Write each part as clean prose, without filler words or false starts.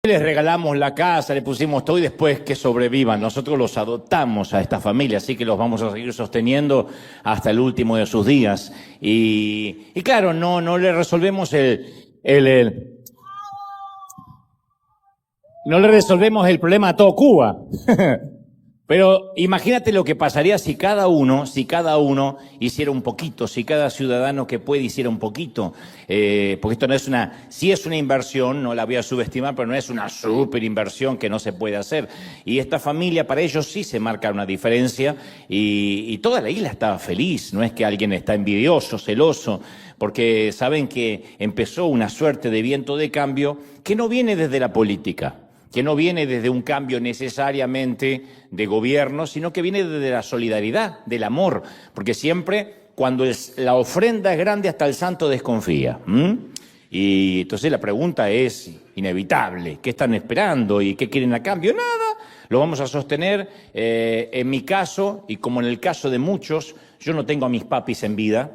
Les regalamos la casa, le pusimos todo y después que sobrevivan. Nosotros los adoptamos a esta familia, así que los vamos a seguir sosteniendo hasta el último de sus días. Y claro, no le resolvemos no le resolvemos el problema a todo Cuba. Pero imagínate lo que pasaría si cada uno hiciera un poquito, si cada ciudadano que puede hiciera un poquito, porque esto no es sí es una inversión, no la voy a subestimar, pero no es una super inversión que no se puede hacer. Y esta familia, para ellos sí se marca una diferencia y toda la isla estaba feliz, no es que alguien está envidioso, celoso, porque saben que empezó una suerte de viento de cambio que no viene desde la política, que no viene desde un cambio necesariamente de gobierno, sino que viene desde la solidaridad, del amor, porque siempre cuando la ofrenda es grande hasta el santo desconfía. Y entonces la pregunta es inevitable, ¿qué están esperando y qué quieren a cambio? Nada, lo vamos a sostener. En mi caso, y como en el caso de muchos, yo no tengo a mis papis en vida,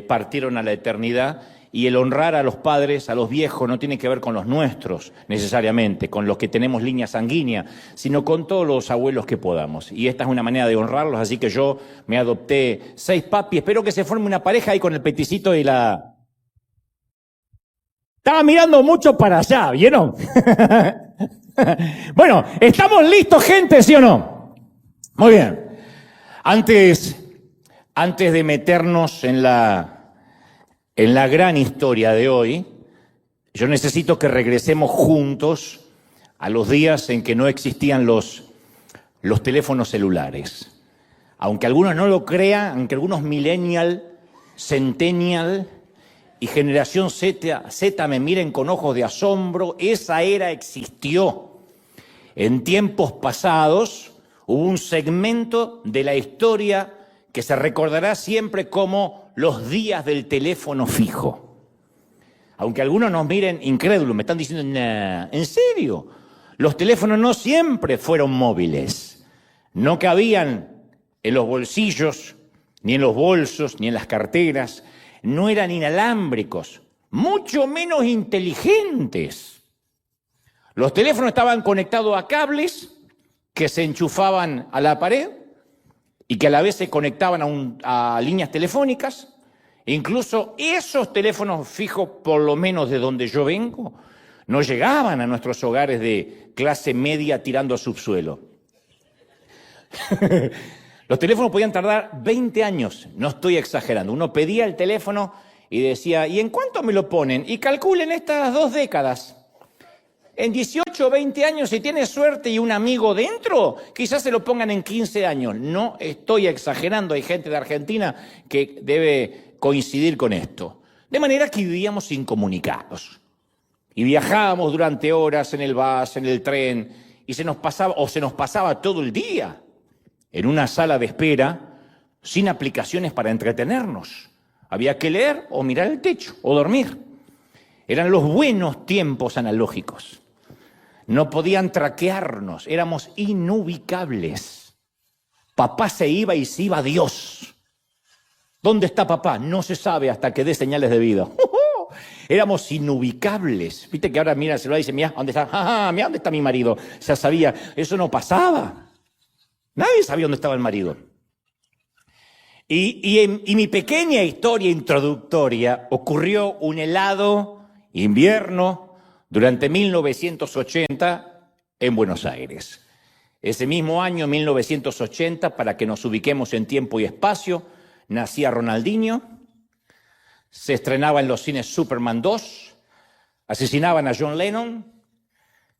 partieron a la eternidad. Y el honrar a los padres, a los viejos, no tiene que ver con los nuestros necesariamente, con los que tenemos línea sanguínea, sino con todos los abuelos que podamos. Y esta es una manera de honrarlos, así que yo me adopté 6 papis. Espero que se forme una pareja ahí con el peticito y la... Estaba mirando mucho para allá, ¿vieron? Bueno, ¿estamos listos, gente, sí o no? Muy bien. Antes de meternos en la gran historia de hoy, yo necesito que regresemos juntos a los días en que no existían los teléfonos celulares. Aunque algunos no lo crean, aunque algunos millennial, centennial y generación Z me miren con ojos de asombro, esa era existió. En tiempos pasados hubo un segmento de la historia que se recordará siempre como los días del teléfono fijo. Aunque algunos nos miren incrédulos, me están diciendo, nah, ¿en serio? Los teléfonos no siempre fueron móviles. No cabían en los bolsillos, ni en los bolsos, ni en las carteras. No eran inalámbricos, mucho menos inteligentes. Los teléfonos estaban conectados a cables que se enchufaban a la pared y que a la vez se conectaban a líneas telefónicas. Incluso esos teléfonos fijos, por lo menos de donde yo vengo, no llegaban a nuestros hogares de clase media tirando a subsuelo. Los teléfonos podían tardar 20 años, no estoy exagerando. Uno pedía el teléfono y decía, ¿y en cuánto me lo ponen? Y calculen estas 2 décadas. En 18 o 20 años, si tiene suerte y un amigo dentro, quizás se lo pongan en 15 años. No estoy exagerando, hay gente de Argentina que debe coincidir con esto. De manera que vivíamos incomunicados. Y viajábamos durante horas en el bus, en el tren, y se nos pasaba todo el día en una sala de espera sin aplicaciones para entretenernos. Había que leer o mirar el techo o dormir. Eran los buenos tiempos analógicos. No podían traquearnos, éramos inubicables. Papá se iba y se iba Dios. ¿Dónde está papá? No se sabe hasta que dé señales de vida. Éramos inubicables. Viste que ahora mira el celular y dice, mira, ¿dónde está? Mira, ¿dónde está mi marido? Ya sabía, eso no pasaba. Nadie sabía dónde estaba el marido. Y mi pequeña historia introductoria ocurrió un helado invierno durante 1980 en Buenos Aires. Ese mismo año, 1980, para que nos ubiquemos en tiempo y espacio, nacía Ronaldinho, se estrenaba en los cines Superman 2, asesinaban a John Lennon,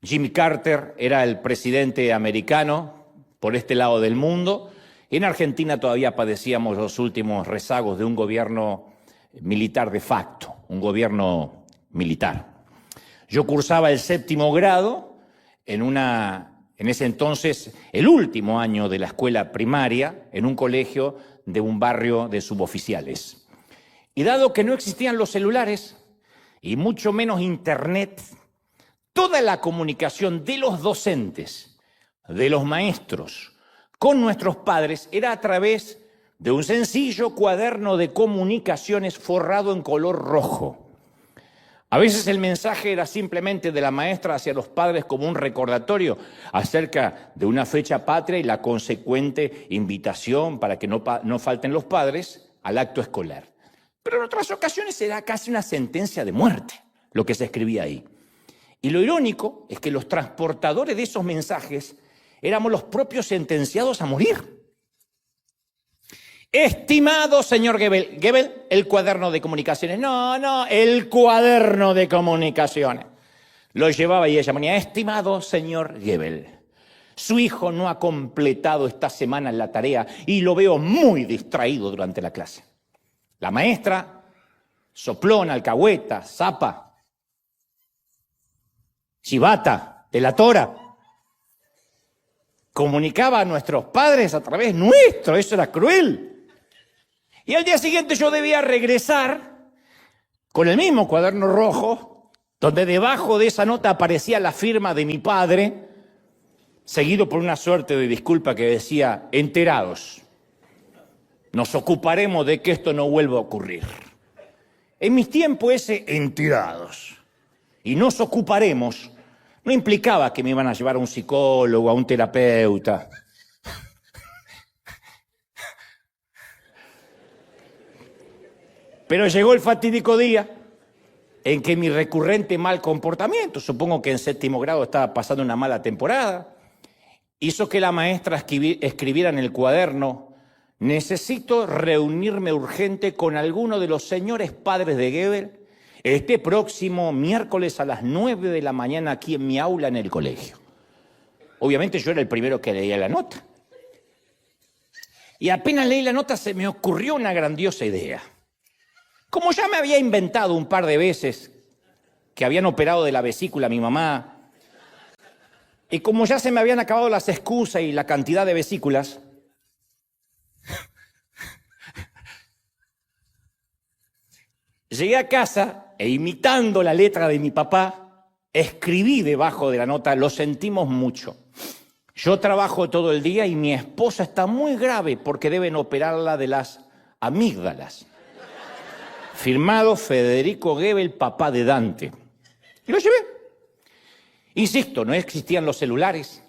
Jimmy Carter era el presidente americano por este lado del mundo. En Argentina todavía padecíamos los últimos rezagos de un gobierno militar de facto, un gobierno militar. Yo cursaba el 7º grado en ese entonces, el último año de la escuela primaria, en un colegio de un barrio de suboficiales. Y dado que no existían los celulares, y mucho menos internet, toda la comunicación de los docentes, de los maestros, con nuestros padres, era a través de un sencillo cuaderno de comunicaciones forrado en color rojo. A veces el mensaje era simplemente de la maestra hacia los padres como un recordatorio acerca de una fecha patria y la consecuente invitación para que no falten los padres al acto escolar. Pero en otras ocasiones era casi una sentencia de muerte lo que se escribía ahí. Y lo irónico es que los transportadores de esos mensajes éramos los propios sentenciados a morir. Estimado señor Goebbels, Goebbels, el cuaderno de comunicaciones. No, el cuaderno de comunicaciones. Lo llevaba y ella ponía, estimado señor Goebbels, su hijo no ha completado esta semana la tarea y lo veo muy distraído durante la clase. La maestra, soplona, alcahueta, zapa, chivata, delatora, comunicaba a nuestros padres a través nuestro, eso era cruel. Y al día siguiente yo debía regresar con el mismo cuaderno rojo, donde debajo de esa nota aparecía la firma de mi padre, seguido por una suerte de disculpa que decía, enterados, nos ocuparemos de que esto no vuelva a ocurrir. En mis tiempos ese enterados y nos ocuparemos no implicaba que me iban a llevar a un psicólogo, a un terapeuta. Pero llegó el fatídico día en que mi recurrente mal comportamiento, supongo que en 7º grado estaba pasando una mala temporada, hizo que la maestra escribiera en el cuaderno, necesito reunirme urgente con alguno de los señores padres de Goebbels este próximo miércoles a las 9 de la mañana aquí en mi aula en el colegio. Obviamente yo era el primero que leía la nota. Y apenas leí la nota se me ocurrió una grandiosa idea. Como ya me había inventado un par de veces que habían operado de la vesícula a mi mamá, y como ya se me habían acabado las excusas y la cantidad de vesículas, llegué a casa e imitando la letra de mi papá, escribí debajo de la nota, lo sentimos mucho. Yo trabajo todo el día y mi esposa está muy grave porque deben operarla de las amígdalas. Firmado Federico Goebbels, papá de Dante. Y lo llevé. Insisto, no existían los celulares.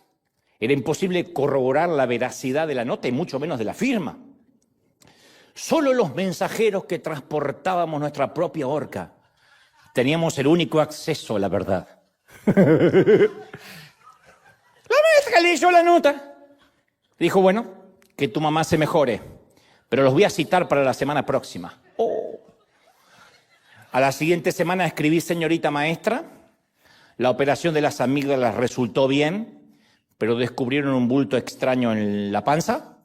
Era imposible corroborar la veracidad de la nota y mucho menos de la firma. Solo los mensajeros que transportábamos nuestra propia horca teníamos el único acceso a la verdad. La maestra leyó la nota. Dijo, bueno, que tu mamá se mejore, pero los voy a citar para la semana próxima. A la siguiente semana escribí, señorita maestra, la operación de las amígdalas resultó bien, pero descubrieron un bulto extraño en la panza.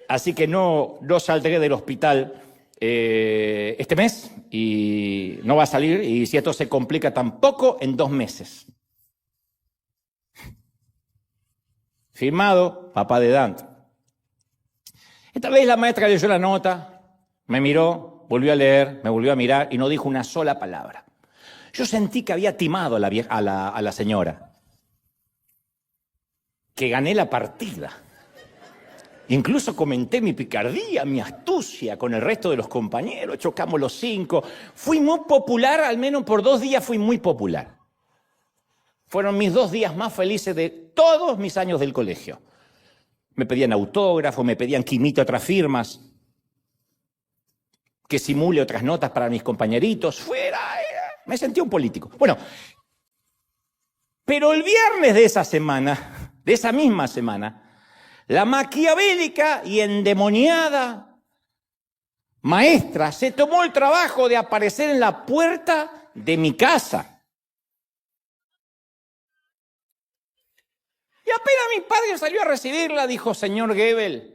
Así que no saldré del hospital este mes y no va a salir, y si esto se complica tampoco en 2 meses. Firmado, papá de Dante. Esta vez la maestra leyó la nota, me miró, volvió a leer, me volvió a mirar y no dijo una sola palabra. Yo sentí que había timado a la señora, que gané la partida. Incluso comenté mi picardía, mi astucia con el resto de los compañeros, chocamos los 5. Fui muy popular, al menos por 2 días fui muy popular. Fueron mis 2 días más felices de todos mis años del colegio. Me pedían autógrafo, me pedían que imite otras firmas, que simule otras notas para mis compañeritos. Me sentí un político. Bueno, pero el viernes de esa semana, de esa misma semana, la maquiavélica y endemoniada maestra se tomó el trabajo de aparecer en la puerta de mi casa. Y apenas mi padre salió a recibirla, dijo, señor Goebbels,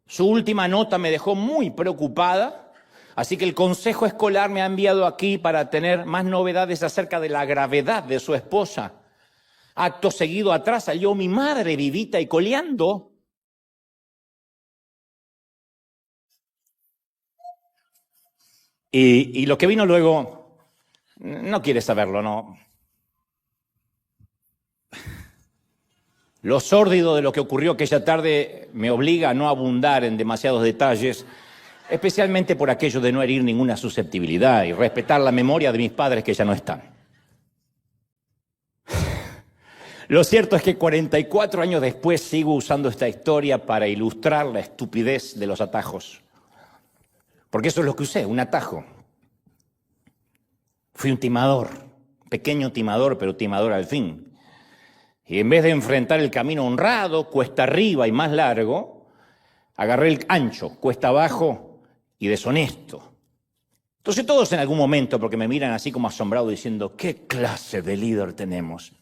su última nota me dejó muy preocupada, así que el consejo escolar me ha enviado aquí para tener más novedades acerca de la gravedad de su esposa. Acto seguido atrás salió mi madre vivita y coleando. Y lo que vino luego, no quiere saberlo, ¿no? Lo sórdido de lo que ocurrió aquella tarde me obliga a no abundar en demasiados detalles, especialmente por aquello de no herir ninguna susceptibilidad y respetar la memoria de mis padres que ya no están. Lo cierto es que 44 años después sigo usando esta historia para ilustrar la estupidez de los atajos. Porque eso es lo que usé, un atajo. Fui un timador, pequeño timador, pero timador al fin. Y en vez de enfrentar el camino honrado, cuesta arriba y más largo, agarré el ancho, cuesta abajo y deshonesto. Entonces todos en algún momento, porque me miran así como asombrados diciendo, ¿qué clase de líder tenemos?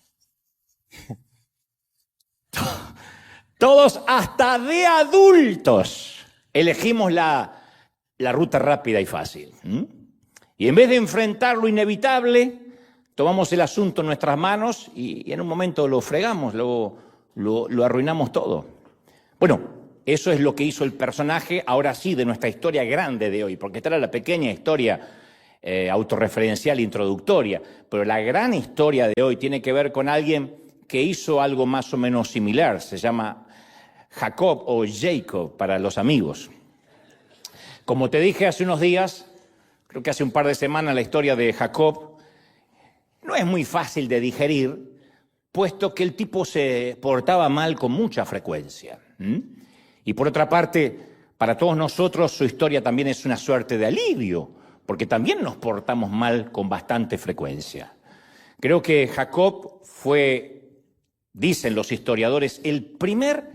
Todos, hasta de adultos, elegimos la ruta rápida y fácil. Y en vez de enfrentar lo inevitable, tomamos el asunto en nuestras manos y en un momento lo fregamos, lo arruinamos todo. Bueno, eso es lo que hizo el personaje, ahora sí, de nuestra historia grande de hoy, porque esta era la pequeña historia autorreferencial introductoria, pero la gran historia de hoy tiene que ver con alguien que hizo algo más o menos similar, se llama Jacob o Jacob para los amigos. Como te dije hace unos días, creo que hace un par de semanas, la historia de Jacob no es muy fácil de digerir, puesto que el tipo se portaba mal con mucha frecuencia. Y por otra parte, para todos nosotros su historia también es una suerte de alivio, porque también nos portamos mal con bastante frecuencia. Creo que Jacob fue, dicen los historiadores, el primer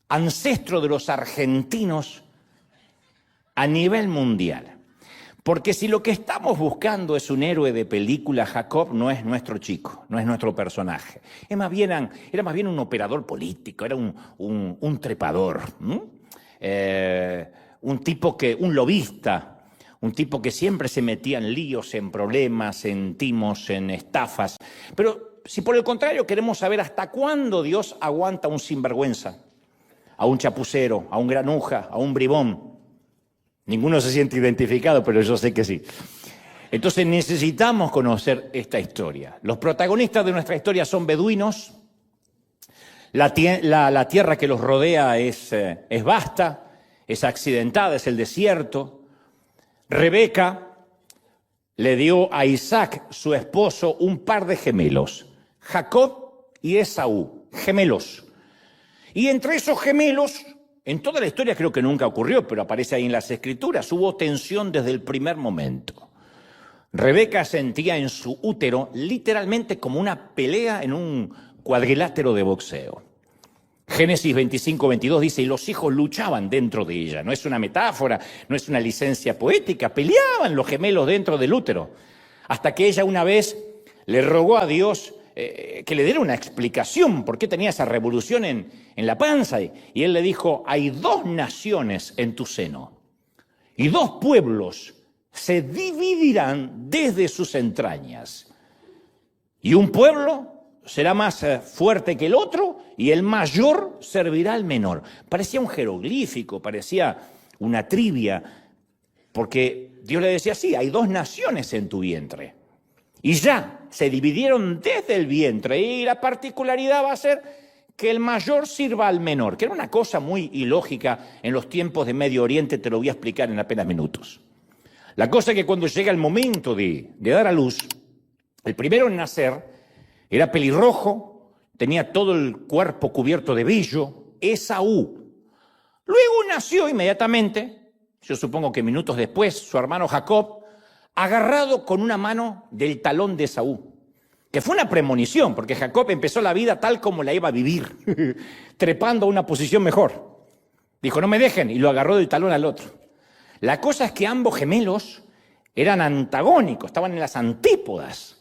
ancestro de los argentinos a nivel mundial. Porque si lo que estamos buscando es un héroe de película, Jacob no es nuestro chico, no es nuestro personaje. Era más bien un operador político, era un trepador, un lobista, un tipo que siempre se metía en líos, en problemas, en timos, en estafas. Pero si por el contrario queremos saber hasta cuándo Dios aguanta a un sinvergüenza, a un chapucero, a un granuja, a un bribón. Ninguno se siente identificado, pero yo sé que sí. Entonces necesitamos conocer esta historia. Los protagonistas de nuestra historia son beduinos. La tierra que los rodea es vasta, es accidentada, es el desierto. Rebeca le dio a Isaac, su esposo, un par de gemelos, Jacob y Esaú, gemelos. Y entre esos gemelos, en toda la historia creo que nunca ocurrió, pero aparece ahí en las Escrituras, hubo tensión desde el primer momento. Rebeca sentía en su útero literalmente como una pelea en un cuadrilátero de boxeo. Génesis 25-22 dice, y los hijos luchaban dentro de ella. No es una metáfora, no es una licencia poética, peleaban los gemelos dentro del útero. Hasta que ella una vez le rogó a Dios que le diera una explicación por qué tenía esa revolución en la panza. Y él le dijo, hay 2 naciones en tu seno y 2 pueblos se dividirán desde sus entrañas. Y un pueblo será más fuerte que el otro y el mayor servirá al menor. Parecía un jeroglífico, parecía una trivia, porque Dios le decía, sí, hay 2 naciones en tu vientre. Y ya se dividieron desde el vientre y la particularidad va a ser que el mayor sirva al menor, que era una cosa muy ilógica en los tiempos de Medio Oriente, te lo voy a explicar en apenas minutos. La cosa es que cuando llega el momento de dar a luz, el primero en nacer era pelirrojo, tenía todo el cuerpo cubierto de vello, Esaú. Luego nació inmediatamente, yo supongo que minutos después, su hermano Jacob, agarrado con una mano del talón de Esaú, que fue una premonición, porque Jacob empezó la vida tal como la iba a vivir, trepando a una posición mejor. Dijo, no me dejen, y lo agarró del talón al otro. La cosa es que ambos gemelos eran antagónicos, estaban en las antípodas,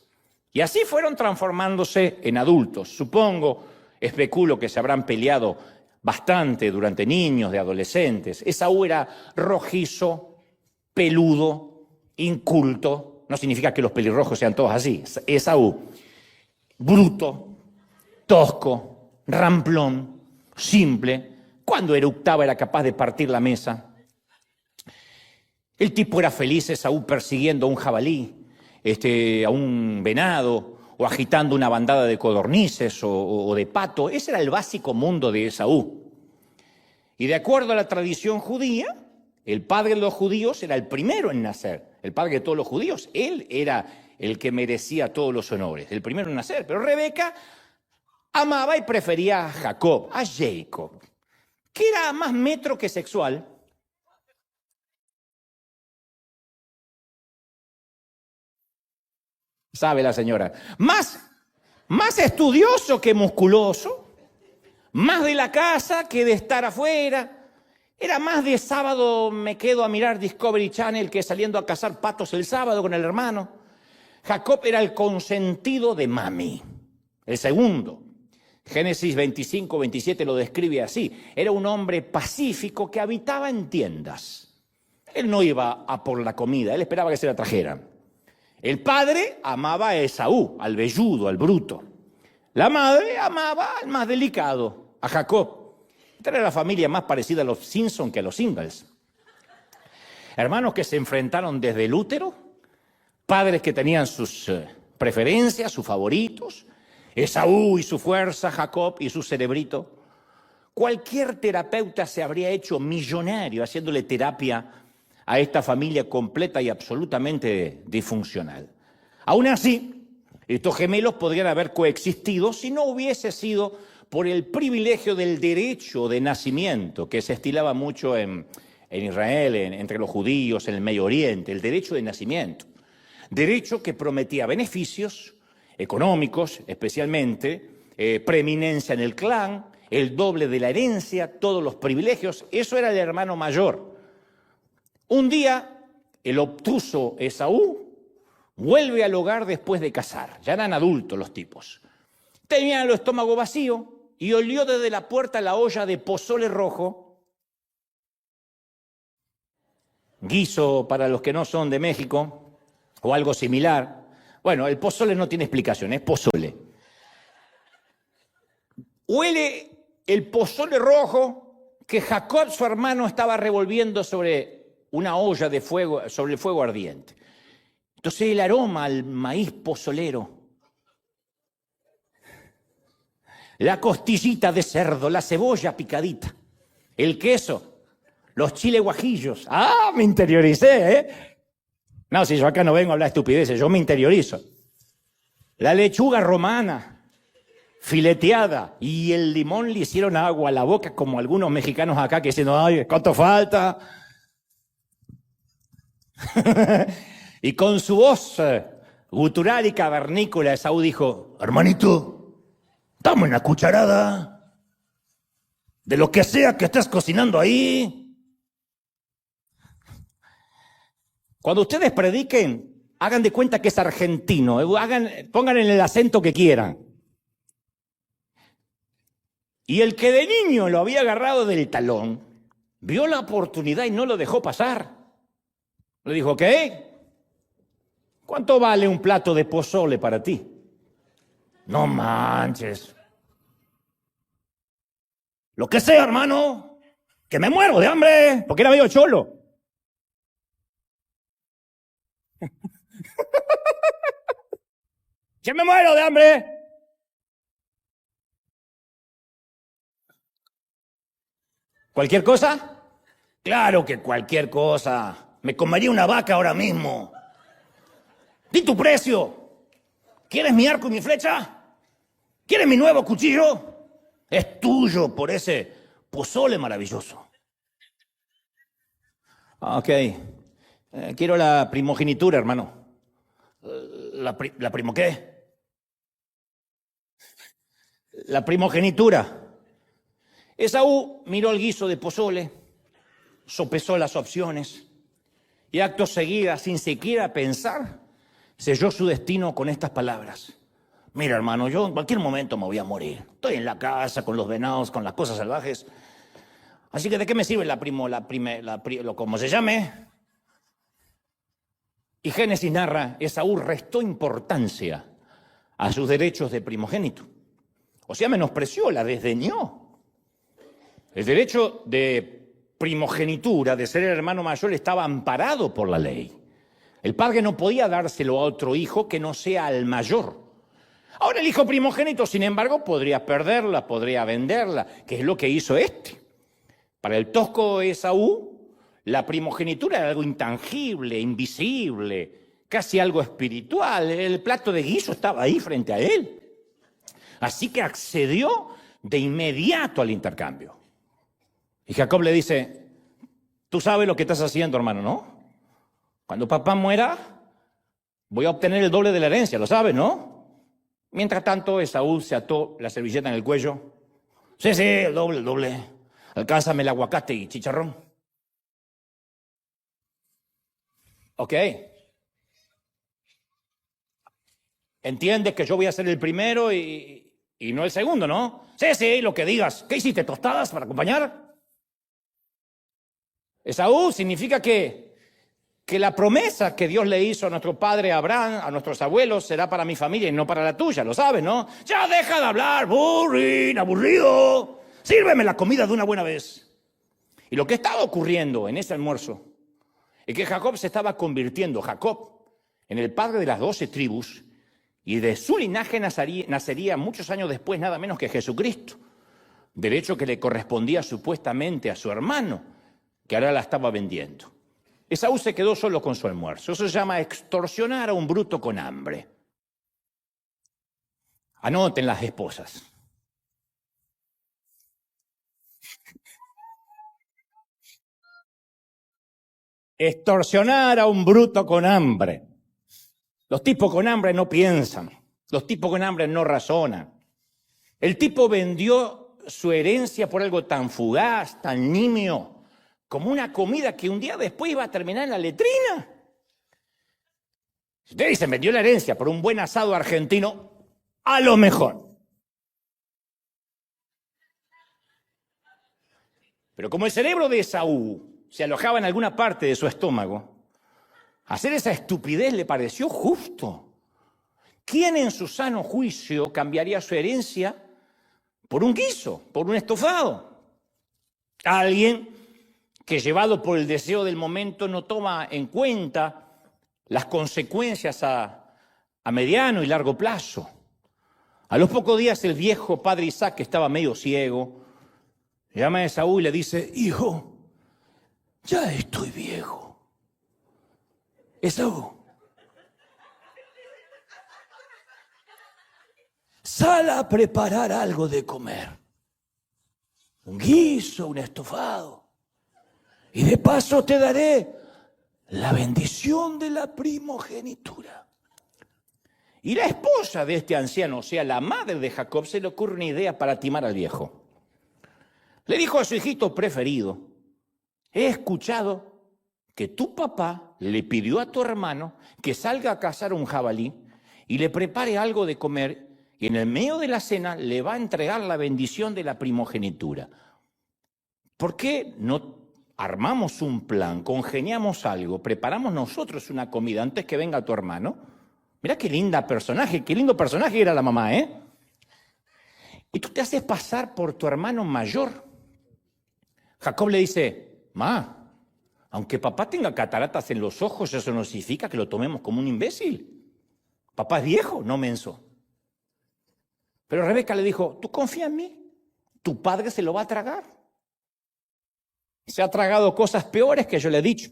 y así fueron transformándose en adultos. Supongo, especulo que se habrán peleado bastante durante niños, de adolescentes. Esaú era rojizo, peludo, inculto, no significa que los pelirrojos sean todos así. Esaú, bruto, tosco, ramplón, simple. Cuando eructaba era capaz de partir la mesa. El tipo era feliz, Esaú, persiguiendo a un jabalí, a un venado, o agitando una bandada de codornices o de pato. Ese era el básico mundo de Esaú. Y de acuerdo a la tradición judía, El padre de los judíos era el primero en nacer, el padre de todos los judíos. Él era el que merecía todos los honores, el primero en nacer. Pero Rebeca amaba y prefería a Jacob, a Jacob, que era más metro que sexual. Sabe la señora. Más estudioso que musculoso, más de la casa que de estar afuera. Era más de sábado me quedo a mirar Discovery Channel que saliendo a cazar patos el sábado con el hermano. Jacob era el consentido de mami, el segundo. Génesis 25, 27 lo describe así. Era un hombre pacífico que habitaba en tiendas. Él no iba a por la comida, él esperaba que se la trajeran. El padre amaba a Esaú, al velludo, al bruto. La madre amaba al más delicado, a Jacob. Esta era la familia más parecida a los Simpson que a los Ingalls. Hermanos que se enfrentaron desde el útero, padres que tenían sus preferencias, sus favoritos, Esaú y su fuerza, Jacob y su cerebrito. Cualquier terapeuta se habría hecho millonario haciéndole terapia a esta familia completa y absolutamente disfuncional. Aún así, estos gemelos podrían haber coexistido si no hubiese sido por el privilegio del derecho de nacimiento que se estilaba mucho en Israel, entre los judíos, en el Medio Oriente, el derecho de nacimiento. Derecho que prometía beneficios económicos, especialmente, preeminencia en el clan, el doble de la herencia, todos los privilegios. Eso era el hermano mayor. Un día, el obtuso Esaú vuelve al hogar después de casar. Ya eran adultos los tipos. Tenían el estómago vacío y olió desde la puerta la olla de pozole rojo, guiso para los que no son de México, o algo similar. Bueno, el pozole no tiene explicación, es pozole. Huele el pozole rojo que Jacob, su hermano, estaba revolviendo sobre una olla de fuego, sobre el fuego ardiente. Entonces el aroma al maíz pozolero, la costillita de cerdo, la cebolla picadita, el queso, los chiles guajillos. ¡Ah, me interioricé, eh! No, si yo acá no vengo a hablar estupideces, yo me interiorizo. La lechuga romana, fileteada, y el limón le hicieron agua a la boca, como algunos mexicanos acá que diciendo, ¡ay, cuánto falta! Y con su voz gutural y cavernícola, Esaú dijo, hermanito, dame una cucharada de lo que sea que estés cocinando ahí. Cuando ustedes prediquen, hagan de cuenta que es argentino, pongan en el acento que quieran. Y el que de niño lo había agarrado del talón, vio la oportunidad y no lo dejó pasar. Le dijo, ¿qué? ¿Cuánto vale un plato de pozole para ti? No manches. Lo que sea, hermano, que me muero de hambre, porque era medio cholo. ¡Que me muero de hambre! ¿Cualquier cosa? Claro que cualquier cosa. Me comería una vaca ahora mismo. Di tu precio. ¿Quieres mi arco y mi flecha? ¿Quieres mi nuevo cuchillo? Es tuyo por ese pozole maravilloso. Ok. Quiero la primogenitura, hermano. ¿La primo qué? La primogenitura. Esaú miró el guiso de pozole, sopesó las opciones y acto seguida, sin siquiera pensar, selló su destino con estas palabras. Mira, hermano, yo en cualquier momento me voy a morir. Estoy en la casa con los venados, con las cosas salvajes. Así que ¿de qué me sirve como se llame? Y Génesis narra, Esaú restó importancia a sus derechos de primogénito. O sea, menospreció, la desdeñó. El derecho de primogenitura, de ser el hermano mayor, estaba amparado por la ley. El padre no podía dárselo a otro hijo que no sea al mayor. Ahora el hijo primogénito, sin embargo, podría perderla, podría venderla, que es lo que hizo este. Para el tosco Esaú, La primogenitura era algo intangible, invisible, casi algo espiritual. El plato de guiso estaba ahí frente a él. Así que accedió de inmediato al intercambio. Y Jacob le dice, tú sabes lo que estás haciendo, hermano, ¿no? Cuando papá muera, voy a obtener el doble de la herencia, lo sabes, ¿no? Mientras tanto, Esaú se ató la servilleta en el cuello. Sí, el doble, el doble. Alcánzame el aguacate y chicharrón. Ok. Entiendes que yo voy a ser el primero y no el segundo, ¿no? Sí, lo que digas. ¿Qué hiciste, tostadas para acompañar? Esaú significa que la promesa que Dios le hizo a nuestro padre Abraham, a nuestros abuelos, será para mi familia y no para la tuya, lo sabes, ¿no? Ya deja de hablar, aburrido. Sírveme la comida de una buena vez. Y lo que estaba ocurriendo en ese almuerzo es que Jacob se estaba convirtiendo, en el padre de las 12 tribus, y de su linaje nacería muchos años después nada menos que Jesucristo, derecho que le correspondía supuestamente a su hermano, que ahora la estaba vendiendo. Esaú se quedó solo con su almuerzo. Eso se llama extorsionar a un bruto con hambre. Anoten las esposas. Extorsionar a un bruto con hambre. Los tipos con hambre no piensan. Los tipos con hambre no razonan. El tipo vendió su herencia por algo tan fugaz, tan nimio, como una comida que un día después iba a terminar en la letrina. Si ustedes dicen, vendió la herencia por un buen asado argentino, a lo mejor. Pero como el cerebro de Esaú se alojaba en alguna parte de su estómago, hacer esa estupidez le pareció justo. ¿Quién en su sano juicio cambiaría su herencia por un guiso, por un estofado? Alguien que, llevado por el deseo del momento, no toma en cuenta las consecuencias a mediano y largo plazo. A los pocos días el viejo padre Isaac, que estaba medio ciego, llama a Esaú y le dice, hijo, ya estoy viejo. Esaú, sal a preparar algo de comer. Un guiso, un estofado. Y de paso te daré la bendición de la primogenitura. Y la esposa de este anciano, o sea, la madre de Jacob, se le ocurre una idea para timar al viejo. Le dijo a su hijito preferido, he escuchado que tu papá le pidió a tu hermano que salga a cazar un jabalí y le prepare algo de comer y en el medio de la cena le va a entregar la bendición de la primogenitura. ¿Por qué no armamos un plan, congeniamos algo, preparamos nosotros una comida antes que venga tu hermano? Mirá qué lindo personaje era la mamá, ¿eh? Y tú te haces pasar por tu hermano mayor. Jacob le dice, ma, aunque papá tenga cataratas en los ojos, eso no significa que lo tomemos como un imbécil. Papá es viejo, no menso. Pero Rebeca le dijo, ¿tú confías en mí? Tu padre se lo va a tragar. Se ha tragado cosas peores que yo le he dicho.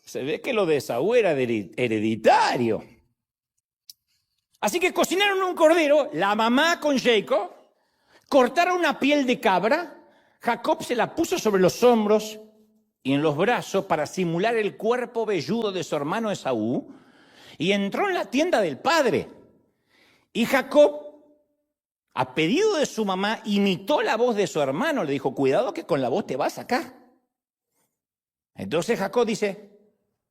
Se ve que lo de Esaú era hereditario. Así que cocinaron un cordero, la mamá con Jacob, cortaron una piel de cabra, Jacob se la puso sobre los hombros y en los brazos para simular el cuerpo velludo de su hermano Esaú, y entró en la tienda del padre. Y Jacob, a pedido de su mamá, imitó la voz de su hermano. Le dijo, cuidado que con la voz te va a sacar. Entonces Jacob dice,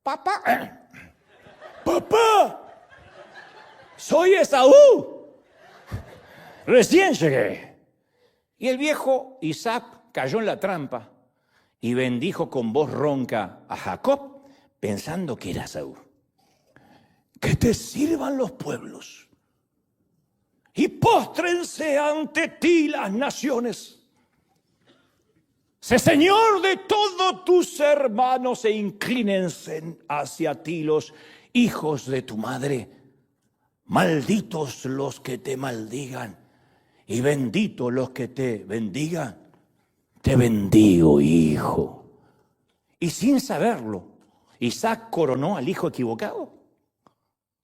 papá, soy Esaú. Recién llegué. Y el viejo Isaac cayó en la trampa y bendijo con voz ronca a Jacob, pensando que era Esaú. Que te sirvan los pueblos y póstrense ante ti las naciones. Sé Señor de todos tus hermanos e inclínense hacia ti los hijos de tu madre. Malditos los que te maldigan y bendito los que te bendigan. Te bendigo, hijo. Y sin saberlo, Isaac coronó al hijo equivocado.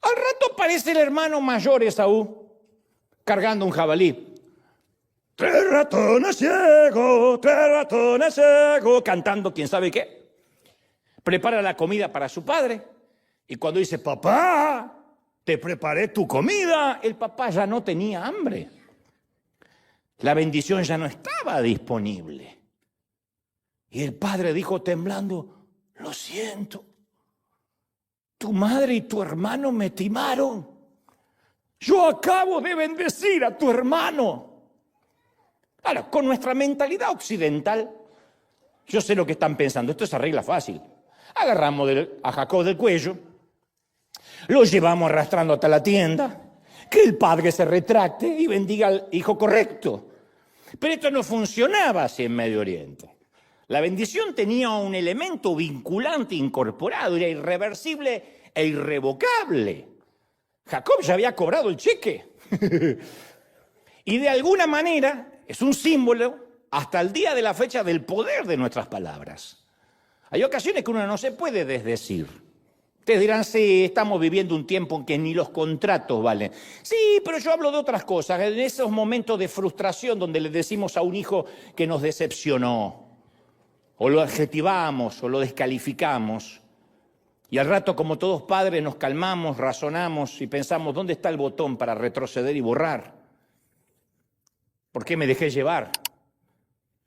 Al rato aparece el hermano mayor Esaú, cargando un jabalí. 3 ratones ciegos, 3 ratones ciegos, cantando quién sabe qué. Prepara la comida para su padre. Y cuando dice, papá, te preparé tu comida, el papá ya no tenía hambre. La bendición ya no estaba disponible. Y el padre dijo temblando, lo siento, tu madre y tu hermano me timaron. Yo acabo de bendecir a tu hermano. Ahora, con nuestra mentalidad occidental, yo sé lo que están pensando, esto se arregla fácil. Agarramos a Jacob del cuello, lo llevamos arrastrando hasta la tienda, que el padre se retracte y bendiga al hijo correcto. Pero esto no funcionaba así en Medio Oriente. La bendición tenía un elemento vinculante incorporado, era irreversible e irrevocable. Jacob ya había cobrado el cheque. Y de alguna manera es un símbolo hasta el día de la fecha del poder de nuestras palabras. Hay ocasiones que uno no se puede desdecir. Ustedes dirán, sí, estamos viviendo un tiempo en que ni los contratos valen. Sí, pero yo hablo de otras cosas, en esos momentos de frustración donde le decimos a un hijo que nos decepcionó, o lo adjetivamos, o lo descalificamos, y al rato, como todos padres, nos calmamos, razonamos y pensamos, ¿dónde está el botón para retroceder y borrar? ¿Por qué me dejé llevar?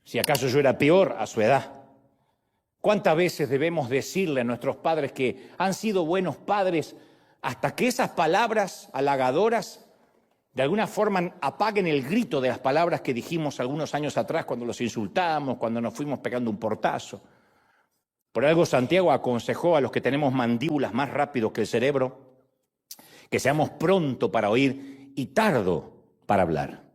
Si acaso yo era peor a su edad. ¿Cuántas veces debemos decirle a nuestros padres que han sido buenos padres hasta que esas palabras halagadoras de alguna forma apaguen el grito de las palabras que dijimos algunos años atrás cuando los insultábamos, cuando nos fuimos pegando un portazo? Por algo Santiago aconsejó a los que tenemos mandíbulas más rápido que el cerebro que seamos pronto para oír y tardo para hablar.